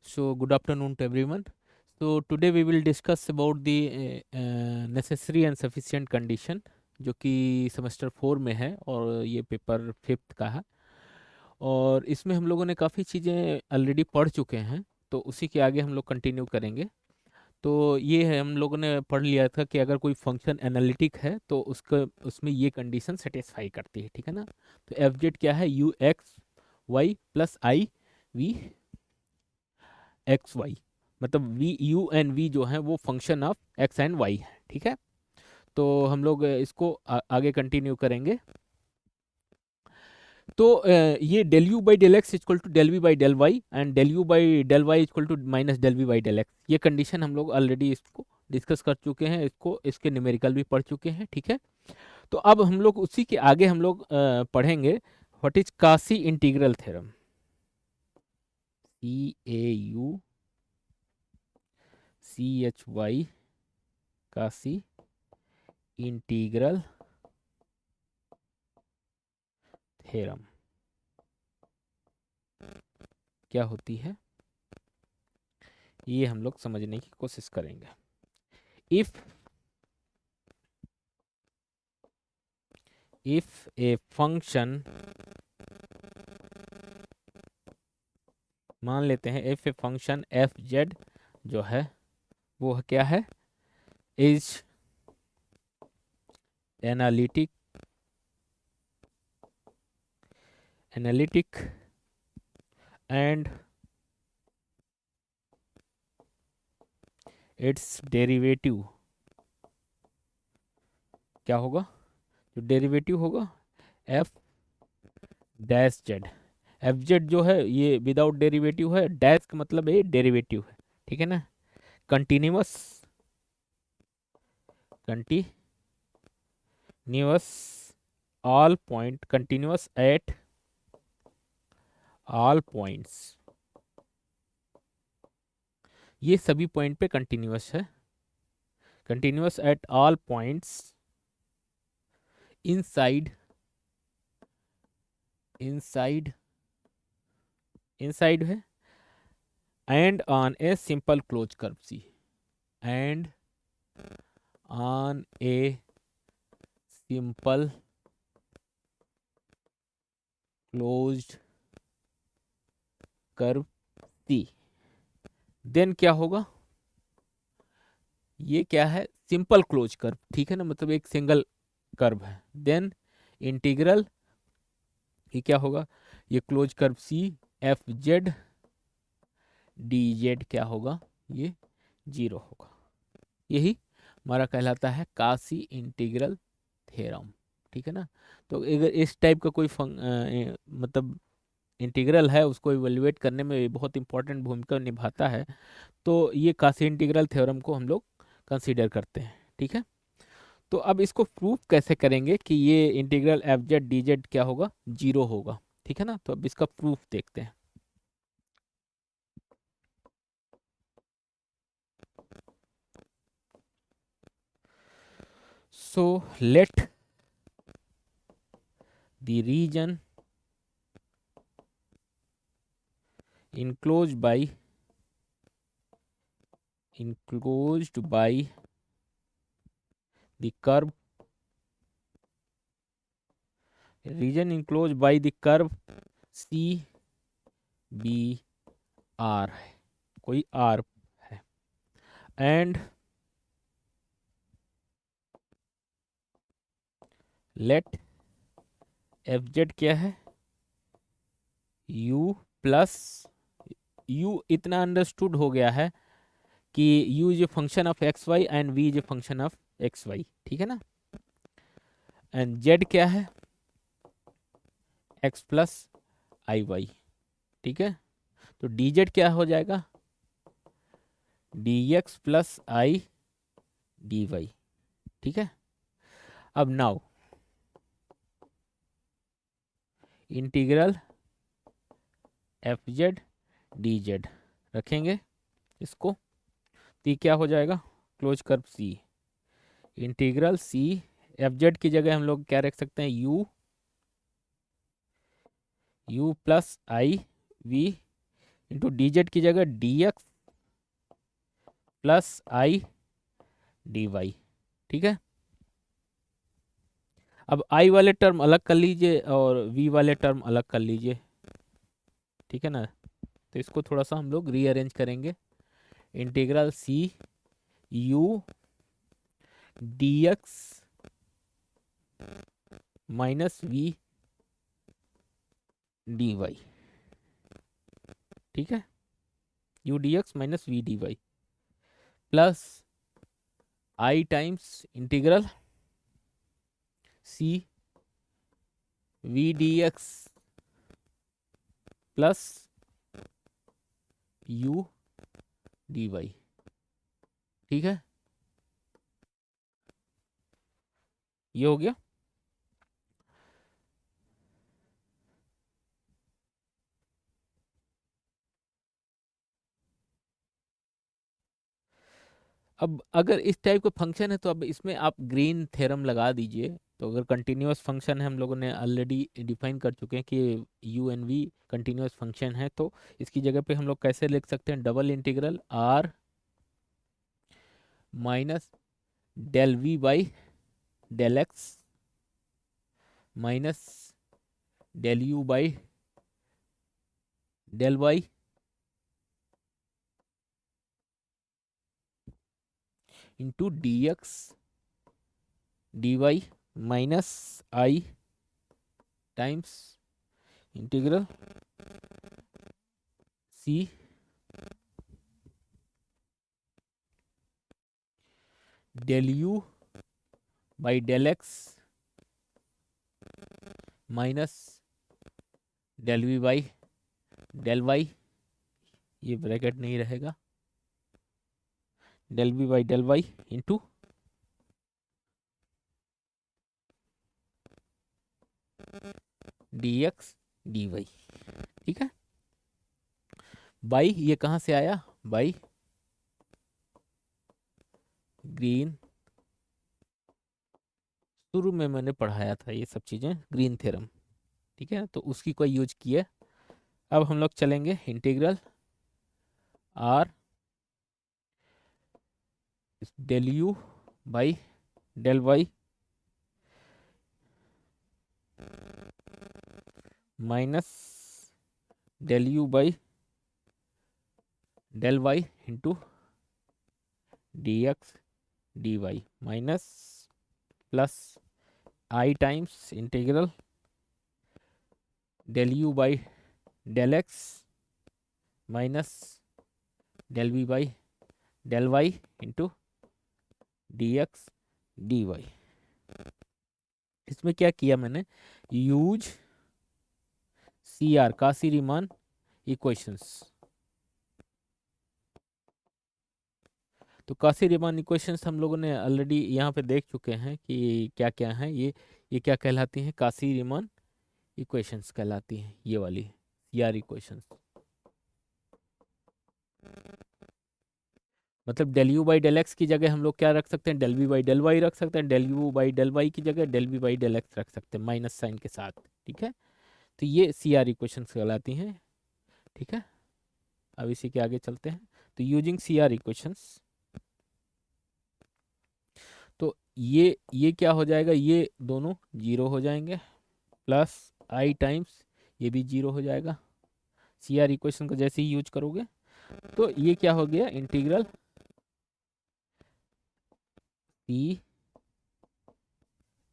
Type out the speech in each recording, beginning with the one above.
So good afternoon to everyone. So today we will discuss about the necessary and sufficient condition जो कि semester 4 में है और ये पेपर 5th का है। और इसमें हम लोगों ने काफ़ी चीज़ें ऑलरेडी पढ़ चुके हैं, तो उसी के आगे हम लोग कंटिन्यू करेंगे। तो ये है, हम लोगों ने पढ़ लिया था कि अगर कोई फंक्शन एनालिटिक है तो उसका उसमें ये कंडीशन सेटिस्फाई करती है, ठीक है ना। तो एफ जेड क्या है, u x y plus i v x y, मतलब वी यू एंड वी जो है वो function of x and y है, ठीक है। तो हम लोग इसको आगे कंटिन्यू करेंगे। तो ये del u by del x equal to del v by del y and del u by del y equal to minus del v by del x, ये कंडीशन हम लोग ऑलरेडी इसको डिस्कस कर चुके हैं, इसको इसके न्यूमेरिकल भी पढ़ चुके हैं, ठीक है। तो अब हम लोग उसी के आगे हम लोग पढ़ेंगे what is Cauchy integral theorem, C A U C H Y, Cauchy integral theorem क्या होती है, ये हम लोग समझने की कोशिश करेंगे। इफ ए फंक्शन, मान लेते हैं if a function F Z जो है वो क्या है, is analytic and it's derivative क्या होगा, जो डेरिवेटिव होगा F dash Z. F Z जो है ये विदाउट डेरिवेटिव है, डैश का मतलब ये डेरिवेटिव है, ठीक है ना। Continuous continuous at all points, ये सभी पॉइंट पे कंटिन्यूअस है, continuous at all points inside inside inside है and on a simple close curve C, and on a simple closed curve C. Then क्या होगा, ये क्या है, सिंपल क्लोज कर्व, ठीक है ना, मतलब एक सिंगल कर्व है। देन इंटीग्रल, ये क्या होगा, ये close curve C f Z D z क्या होगा, ये जीरो होगा। यही हमारा कहलाता है कासी इंटीग्रल थ्योरम, ठीक है ना। तो अगर इस टाइप का कोई मतलब इंटीग्रल है, उसको इवेल्युएट करने में बहुत इंपॉर्टेंट भूमिका निभाता है, तो ये कासी इंटीग्रल थ्योरम को हम लोग कंसीडर करते हैं, ठीक है। तो अब इसको प्रूफ कैसे करेंगे कि ये integral F Z D z क्या होगा, जीरो होगा, ठीक है ना। तो अब इसका प्रूफ देखते हैं। So let the region enclosed by the curve, region enclosed by the curve C B R है, कोई R है, एंड लेट एफ जेड क्या है, U प्लस U इतना अंडरस्टूड हो गया है कि U is a function of x y and V is a function of x y, ठीक है ना। एंड Z क्या है, X प्लस आई वाई, ठीक है। तो डी जेड क्या हो जाएगा, d x plus i d y, ठीक है। अब now integral F Z D z रखेंगे इसको, तो क्या हो जाएगा, close curve C, integral C f z की जगह हम लोग क्या रख सकते हैं, u plus i v into d z की जगह d x plus i d y. ठीक है, अब आई वाले टर्म अलग कर लीजिए और वी वाले टर्म अलग कर लीजिए। ठीक है ना, तो इसको थोड़ा सा हम लोग रीअरेंज करेंगे। Integral C u d x minus v d y. ठीक है, u d x minus v d y plus i times integral C v d x plus u d y. ठीक है, ये हो गया। अब अगर इस टाइप का फंक्शन है तो अब इसमें आप ग्रीन थ्योरम लगा दीजिए। तो अगर कंटिन्यूअस फंक्शन है, हम लोगों ने ऑलरेडी डिफाइन कर चुके हैं कि u and v continuous function है, तो इसकी जगह पे हम लोग कैसे लिख सकते हैं, double integral R minus del v by del x minus del u by del y into d x d y minus i times integral C del u by del x minus del v by del y, ये bracket नहीं रहेगा, del v by del y into d x d y. ठीक है, by ये कहाँ से आया, by green, शुरू में मैंने पढ़ाया था ये सब चीज़ें, ग्रीन थ्योरम। ठीक है, तो उसकी कोई यूज किया। अब हम लोग चलेंगे integral R del u by del y minus del u by del y into d x d y minus plus i times integral del u by del x minus del v by del y into d x d y. इसमें क्या किया मैंने, use C R Cauchy Riemann equations. तो Cauchy Riemann equations हम लोगों ने already यहाँ पे देख चुके हैं कि क्या क्या है ये क्या कहलाती हैं, काशी रीमान इक्वेशंस कहलाती हैं, ये वाली सी आर इक्वेशंस। मतलब del u by del x की जगह हम लोग क्या रख सकते हैं, del v by del y रख सकते हैं, del u by del y की जगह del v by del x रख सकते हैं माइनस साइन के साथ। ठीक है, तो ये सी आर इक्वेशंस कहलाती हैं। ठीक है, अब इसी के आगे चलते हैं। तो यूजिंग सी आर इक्वेशंस, तो ये क्या हो जाएगा, ये दोनों जीरो हो जाएंगे प्लस आई टाइम्स ये भी जीरो हो जाएगा। सी आर इक्वेशन को जैसे ही यूज करोगे तो ये क्या हो गया, integral C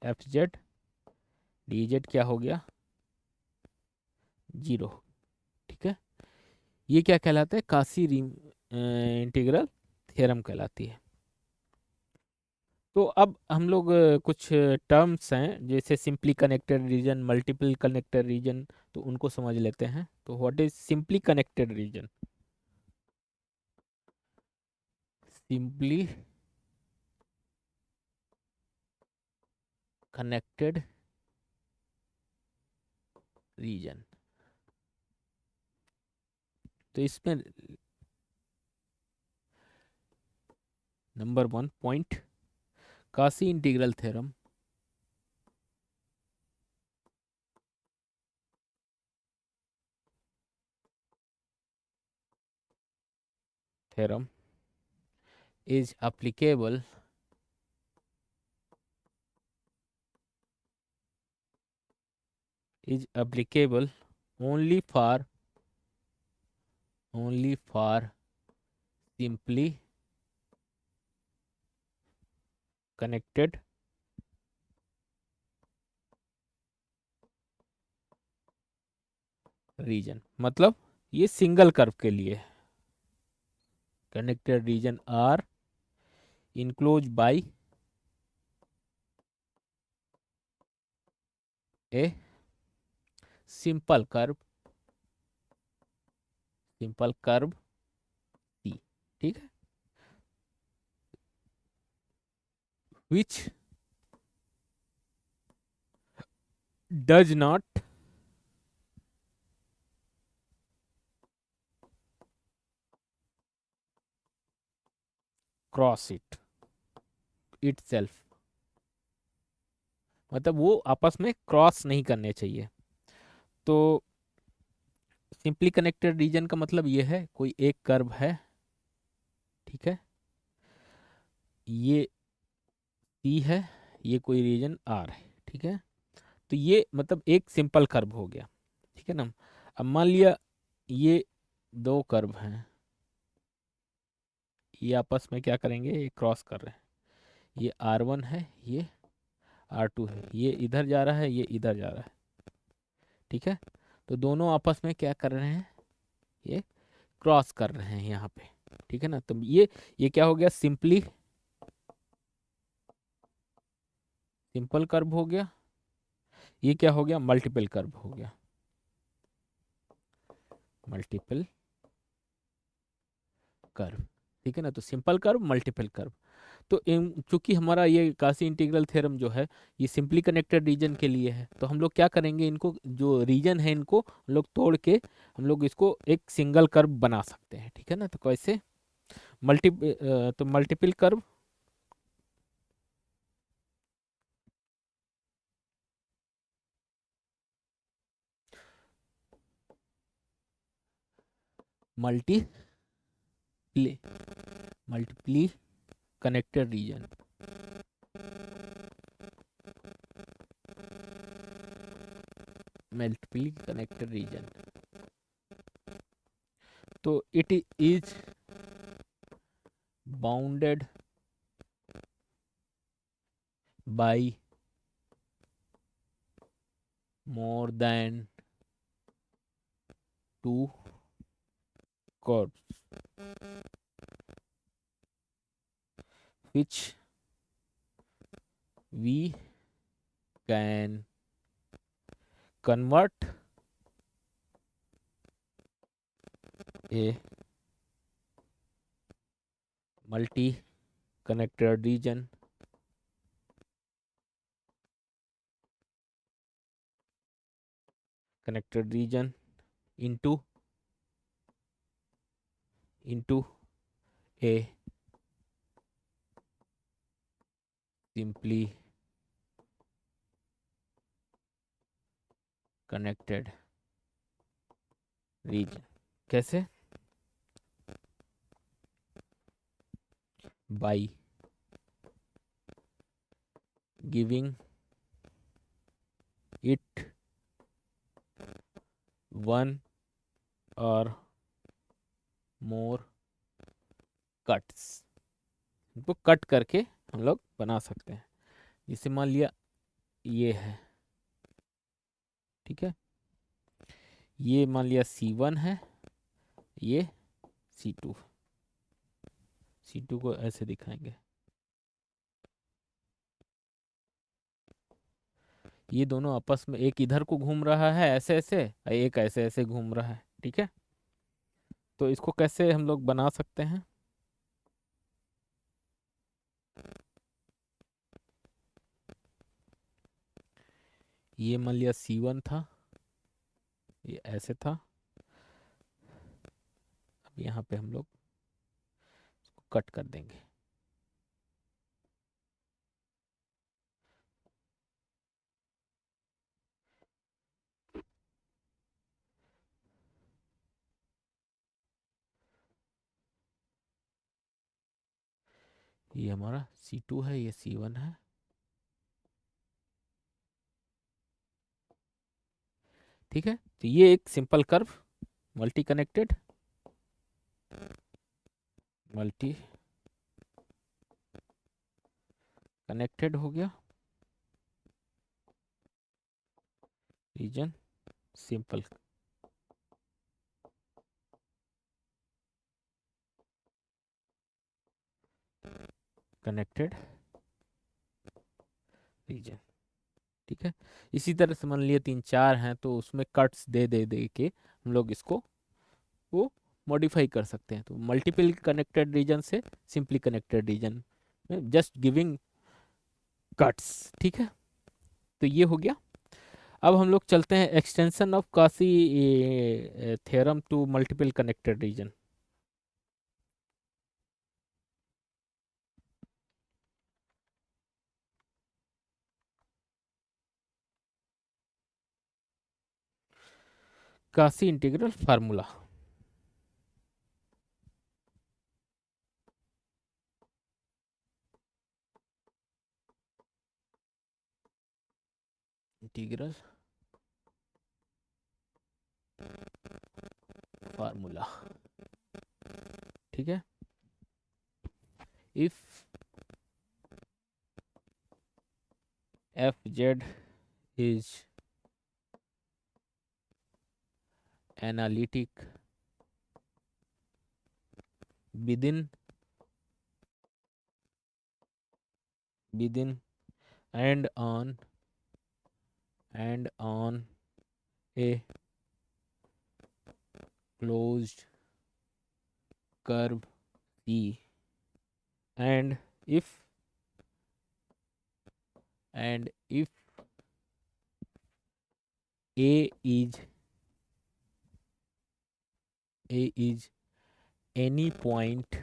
f Z D z क्या हो गया, जीरो। ठीक है, ये क्या कहलाता है, काशी इंटीग्रल थ्योरम कहलाती है। तो अब हम लोग कुछ टर्म्स हैं जैसे simply connected region, multiple connected region, तो उनको समझ लेते हैं। तो what is simply connected region, simply connected region, तो इसमें number 1 point, Cauchy integral theorem theorem is applicable only for simply connected region, मतलब ये सिंगल कर्व के लिए। Connected region are enclose by a simple curve C, ठीक है, which does not cross itself, मतलब वो आपस में क्रॉस नहीं करने चाहिए। तो सिंपली कनेक्टेड रीजन का मतलब ये है, कोई एक कर्व है, ठीक है, ये सी है, ये कोई रीजन आर है, ठीक है। तो ये मतलब एक सिंपल कर्व हो गया, ठीक है ना। अब मान लिया ये दो कर्व हैं, ये आपस में क्या करेंगे, ये क्रॉस कर रहे हैं, ये R1 है, ये R2 है, ये इधर जा रहा है, ये इधर जा रहा है, ठीक है। तो दोनों आपस में क्या कर रहे हैं, ये क्रॉस कर रहे हैं यहाँ पे, ठीक है ना। तो ये क्या हो गया, सिंपल कर्व हो गया। ये क्या हो गया, मल्टीपल कर्व हो गया, मल्टीपल कर्व, ठीक है ना। तो सिंपल कर्व, मल्टीपल कर्व। तो चूंकि हमारा ये कासी इंटीग्रल थ्योरम जो है ये सिंपली कनेक्टेड रीजन के लिए है, तो हम लोग क्या करेंगे, इनको जो रीजन है इनको हम लोग तोड़ के हम लोग इसको एक सिंगल कर्व बना सकते हैं, ठीक है ना। तो कैसे, मल्टी तो multiple curve, multi multiply connected region, multiply connected region, तो it is bounded by more than two curves which we can convert a multi connected region into a simply connected region। कैसे, by giving it one or more cuts, इनको cut करके हम लोग बना सकते हैं। जैसे मान लिया ये है, ठीक है, ये मान लिया C1 है, ये C2 को ऐसे दिखाएंगे, ये दोनों आपस में एक इधर को घूम रहा है ऐसे ऐसे, और एक ऐसे ऐसे घूम रहा है, ठीक है। तो इसको कैसे हम लोग बना सकते हैं, ये मान लिया C1 था, ये ऐसे था, अब यहाँ पे हम लोग इसको कट कर देंगे, ये हमारा C2 है, ये C1 है। ठीक है, तो ये एक सिंपल कर्व मल्टी कनेक्टेड हो गया रीजन सिंपल कनेक्टेड रीजन। ठीक है, इसी तरह से मान लिया 3 4 हैं तो उसमें कट्स दे दे दे के हम लोग इसको वो मॉडिफाई कर सकते हैं। तो मल्टीपल कनेक्टेड रीजन से सिंपली कनेक्टेड रीजन में जस्ट गिविंग कट्स। ठीक है, तो ये हो गया। अब हम लोग चलते हैं extension of Cauchy theorem to multiple connected region. Cauchy integral formula. Integral formula. ठीक है, if f z is analytic within within and on a closed curve C, and if a is any point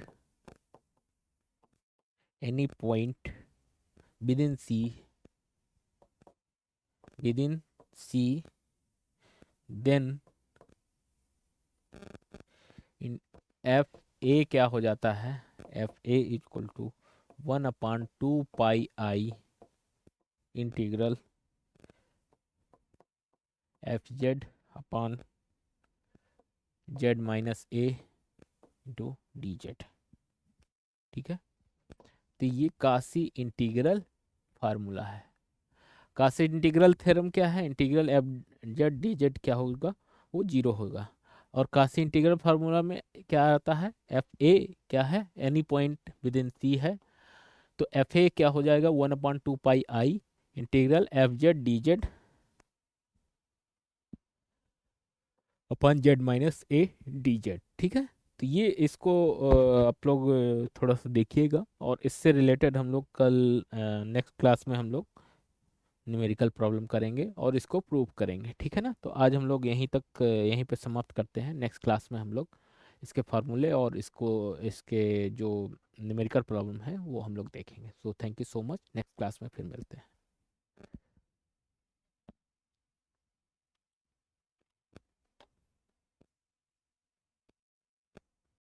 within C then in f ए क्या हो जाता है, f a equal to 1/2 pi integral F z upon Z minus a into d Z. ठीक है, तो ये कासी integral formula है। कासी इंटीग्रल थ्योरम क्या है, integral F Z D z क्या होगा, वो 0 होगा। और कासी इंटीग्रल फार्मूला में क्या आता है, एफ ए क्या है, any point within C है, तो एफ ए क्या हो जाएगा 1/2 pi integral F Z D Z upon Z minus A D Z. ठीक है, तो ये इसको आप लोग थोड़ा सा देखिएगा, और इससे रिलेटेड हम लोग कल नेक्स्ट क्लास में हम लोग न्यूमेरिकल प्रॉब्लम करेंगे और इसको प्रूव करेंगे। ठीक है ना, तो आज हम लोग यहीं तक यहीं पे समाप्त करते हैं। नेक्स्ट क्लास में हम लोग इसके फार्मूले और इसके जो न्यूमेरिकल प्रॉब्लम है वो हम लोग देखेंगे। So thank you so much, next class में फिर मिलते हैं।